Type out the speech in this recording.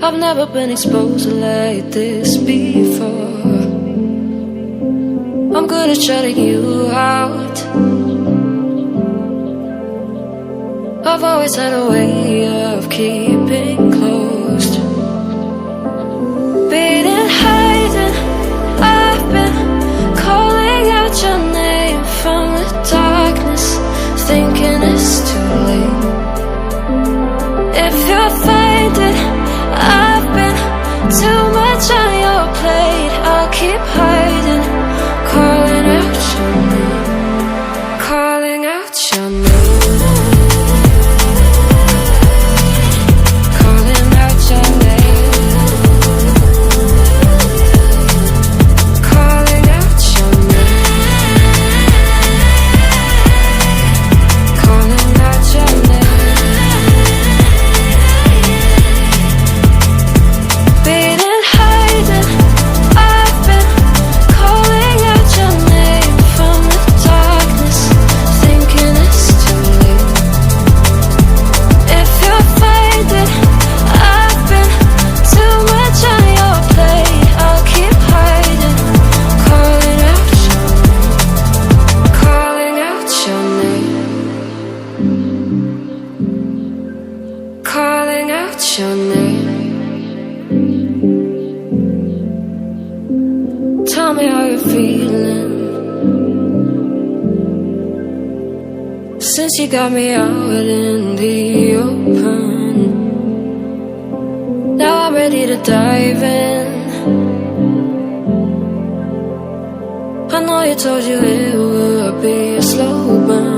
I've never been exposed like this before. I'm good at shutting you out. I've always had a way of keeping closed. Beating, hiding, I've been calling out your name from the darkness, thinking it's too late. If you're finding I've been too much on your plate, I'll keep hiding, calling out your name, calling out your name. Calling out your name. Tell me how you're feeling since you got me out in the open. Now I'm ready to dive in. I know you told you it would be a slow burn.